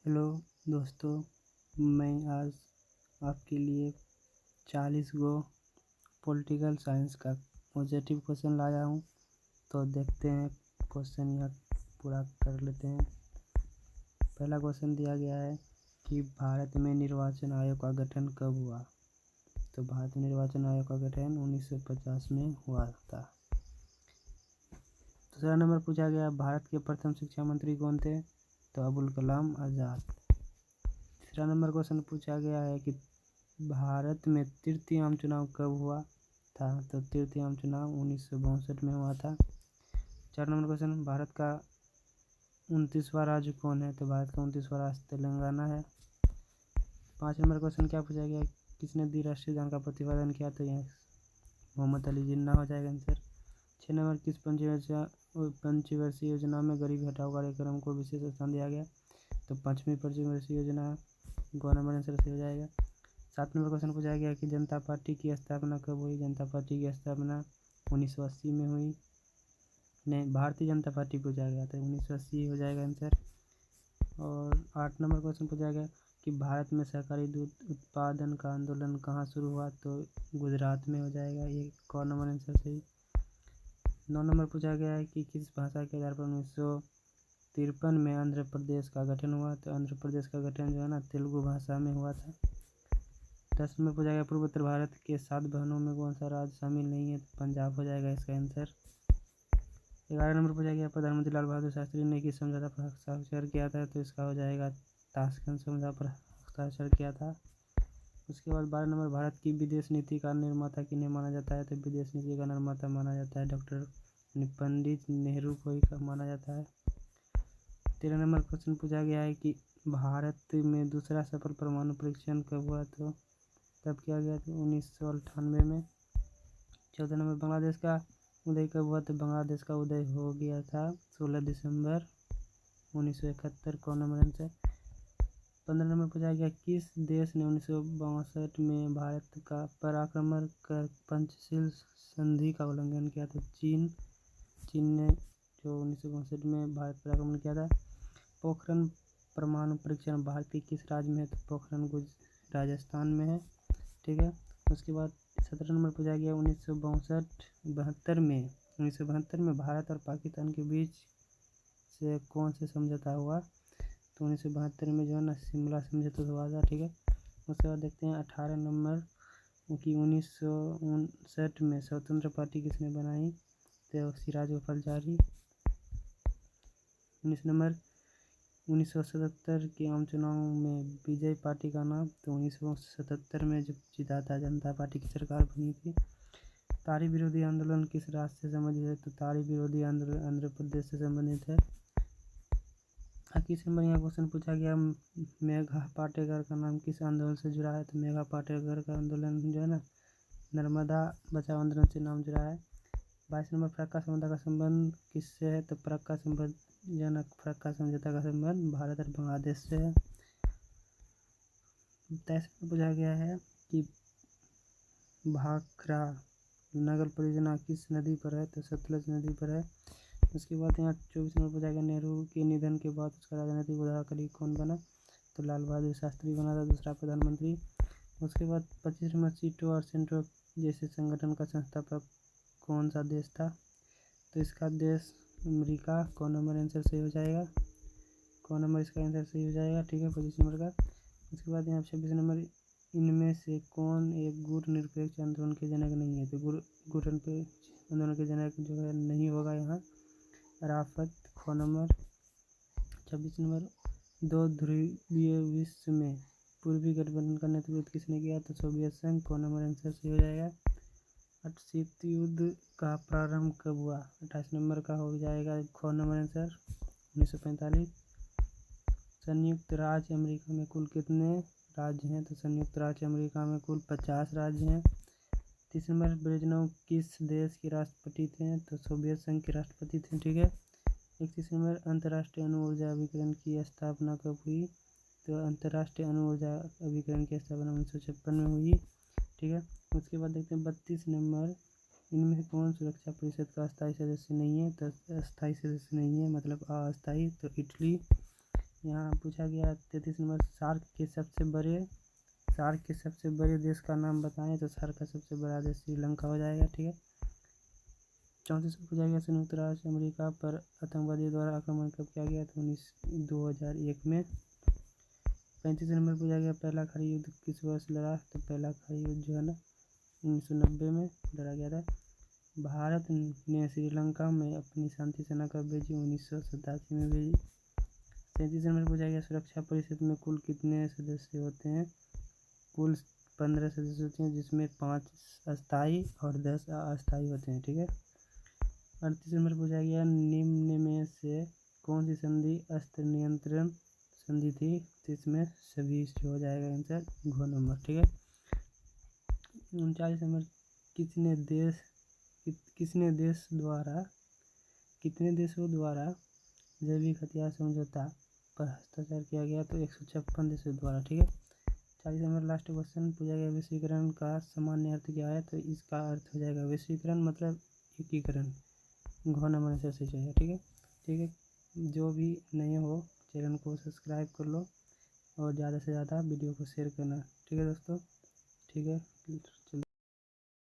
Hello दोस्तों, मैं आज आपके लिए 40 गो पॉलिटिकल साइंस का पॉजिटिव क्वेश्चन लाया हूँ। तो देखते हैं क्वेश्चन यहाँ पूरा कर लेते हैं। पहला क्वेश्चन दिया गया है कि भारत में निर्वाचन आयोग का गठन कब हुआ। तो भारत में निर्वाचन आयोग का गठन 1950 में हुआ था। दूसरा नंबर पूछा गया, भारत के प्रथम शिक्षा मंत्री कौन थे। तो अबुल कलाम आज़ाद। तीसरा नंबर क्वेश्चन पूछा गया है कि भारत में तृतीय आम चुनाव कब हुआ था। तो तृतीय आम चुनाव 1962 में हुआ था। 4 नंबर क्वेश्चन, भारत का 29वां राज्य कौन है। तो भारत का 29वां राज्य तेलंगाना है। 5 नंबर क्वेश्चन क्या पूछा गया, किसने द्विराष्ट्रीय विधान का प्रतिपादन किया। तो यह मोहम्मद अली जिन्ना हो जाएगा आंसर। 6 नंबर, किस पंचवर्षीय योजना में गरीबी हटाओ कार्यक्रम को विशेष स्थान दिया गया। तो 5वीं पंचवर्षीय योजना गवर्नमेंट आंसर से हो जाएगा। 7 नंबर क्वेश्चन पूछा गया कि जनता पार्टी की स्थापना कब हुई। जनता पार्टी की स्थापना 1980 में हुई। नहीं, भारतीय जनता पार्टी पूछा गया था, 1980 हो जाएगा आंसर। और 8 नंबर क्वेश्चन पूछा गया कि भारत में सहकारी दूध उत्पादन का आंदोलन कहाँ शुरू हुआ। तो गुजरात में हो जाएगा, ये नंबर आंसर सही। 9 नंबर पूछा गया है कि किस भाषा के आधार पर 1953 में आंध्र प्रदेश का गठन हुआ। तो आंध्र प्रदेश का गठन जो है ना, तेलुगु भाषा में हुआ था। 10 में पूछा गया पूर्वोत्तर भारत के 7 बहनों में कौन सा राज्य शामिल नहीं है। तो पंजाब हो जाएगा इसका आंसर। 11 नंबर पूछा गया प्रधानमंत्री लाल बहादुर शास्त्री ने किस समझौता पर हस्ताक्षर किया था। तो इसका हो जाएगा ताशकंद समझौता पर हस्ताक्षर किया था। उसके बाद 12 नंबर, भारत की विदेश नीति का निर्माता किन्हें माना जाता है। तो विदेश नीति का निर्माता माना जाता है डॉक्टर पंडित नेहरू को ही माना जाता है। 13 नंबर क्वेश्चन पूछा गया है कि भारत में दूसरा सफल परमाणु परीक्षण कब हुआ। तो तब किया गया था 1998 में। 14 नंबर, बांग्लादेश का उदय कब हुआ। तो बांग्लादेश का उदय हो गया था 16 दिसंबर 1971 को नंबर आंसर। 15 नंबर पूछा गया किस देश ने 1962 में भारत का पर आक्रमण कर पंचशील संधि का उल्लंघन किया। तो चीन ने जो 1962 में भारत पर आक्रमण किया था। पोखरण परमाणु परीक्षण भारत के किस राज्य में है। तो पोखरण राजस्थान में है, ठीक है। उसके बाद 17 नंबर पूछा गया 1972 में भारत और पाकिस्तान के बीच से कौन से समझौता हुआ। तो 1972 में जो है ना, शिमला समझौता हुआ था, ठीक है। उसके बाद देखते हैं 18 नंबर कि 1959 में स्वतंत्र पार्टी किसने बनाई। तो सिराज गफरजारी। 19 नंबर, 1977 के आम चुनाव में बीजेपी पार्टी का नाम। तो 1977 में जब जीता था जनता पार्टी की सरकार बनी थी। तारी विरोधी आंदोलन किस राज्य से संबंधित है। तो तारी विरोधी आंदोलन आंध्र प्रदेश से संबंधित है। 21 नंबर यहाँ क्वेश्चन पूछा गया मेघा पाटेकर का नाम किस आंदोलन से जुड़ा है। तो मेघा पाटेकर का आंदोलन जो है ना, नर्मदा बचाओ आंदोलन से नाम जुड़ा है। 22 नंबर, फरक्का समझौता का संबंध किससे है। तो फरक्का समझौता का संबंध भारत और बांग्लादेश से है। 23 में पूछा गया है कि भाखड़ा नगर परियोजना किस नदी पर है। तो सतलज नदी पर है। उसके बाद यहाँ 24 नंबर पूछा गया नेहरू के निधन के बाद उसका राजनीतिक उत्तराधिकारी कौन बना। तो लाल बहादुर शास्त्री बना था दूसरा प्रधानमंत्री। उसके बाद 25 नंबर, सीटो और सेंट्रो जैसे संगठन का संस्थापक कौन सा देश था। तो इसका देश अमेरिका। कौन नंबर आंसर सही हो जाएगा। कौन नंबर इसका आंसर सही हो जाएगा, ठीक है, 25 नंबर का। उसके बाद यहाँ 26 नंबर, इनमें से कौन एक गुट निरपेक्ष आंदोलन के जनक नहीं है। तो गुट निरपेक्ष आंदोलन के जनक जो है नहीं होगा यहाँ, राफत। खो नंबर 26 नंबर, 2 ध्रुवीय विश्व में पूर्वी गठबंधन का नेतृत्व किसने किया। तो सोवियत संघ। कौन नंबर आंसर सही हो जाएगा। 8 युद्ध का प्रारंभ कब हुआ। 28 नंबर का हो जाएगा खो नंबर आंसर 1945। संयुक्त राज्य अमेरिका में कुल कितने राज्य हैं। तो संयुक्त राज्य अमेरिका में कुल 50 राज्य हैं। 30 नंबर, ब्रेजनेव किस देश के राष्ट्रपति थे। तो सोवियत संघ के राष्ट्रपति थे, ठीक है। 31 नंबर, अंतर्राष्ट्रीय अणु ऊर्जा अभिकरण की स्थापना कब हुई। तो अंतर्राष्ट्रीय अणु ऊर्जा अभिकरण की स्थापना 1956 में हुई, ठीक है। उसके बाद देखते हैं 32 नंबर, इनमें से कौन सुरक्षा परिषद का अस्थायी सदस्य नहीं है। तो अस्थायी सदस्य नहीं है मतलब अस्थायी। तो इटली। यहाँ पूछा गया 33 नंबर, सार्क के सबसे बड़े देश का नाम बताएं, तो सार्क का सबसे बड़ा देश श्रीलंका हो जाएगा। ठीक है। 34 से पूछा गया संयुक्त राष्ट्र अमेरिका पर आतंकवादियों द्वारा आक्रमण कब किया गया, तो 2001 में। 35 नंबर पूछा गया पहला खाड़ी युद्ध किस वर्ष लड़ा, तो पहला खाड़ी युद्ध जो है ना 1990 में लड़ा गया था। भारत ने श्रीलंका में अपनी शांति सेना कब भेजी, 1987 में भेजी। 37 नंबर पूछा गया सुरक्षा परिषद में कुल कितने सदस्य होते हैं, कुल 15 सदस्य होते हैं, जिसमें 5 अस्थायी और 10 अस्थायी होते हैं। ठीक है। 38 नंबर पूछा गया निम्न में से कौन सी संधि अस्त्र नियंत्रण संधि थी, तो इसमें सभी से हो जाएगा आंसर घ नंबर। ठीक है। 39 नंबर कितने देशों द्वारा जैविक हथियार समझौता पर हस्ताक्षर किया गया, तो 156 देशों द्वारा। ठीक है। 40 नंबर लास्ट क्वेश्चन पूछा गया वैश्वीकरण का सामान्य अर्थ क्या है, तो इसका अर्थ हो जाएगा वैश्वीकरण मतलब एकीकरण। घ नंबर आंसर सही जाएगा। ठीक है। ठीक है। जो भी नए हो चैनल को सब्सक्राइब कर लो और ज़्यादा से ज़्यादा वीडियो को शेयर करना। ठीक है दोस्तों। ठीक है।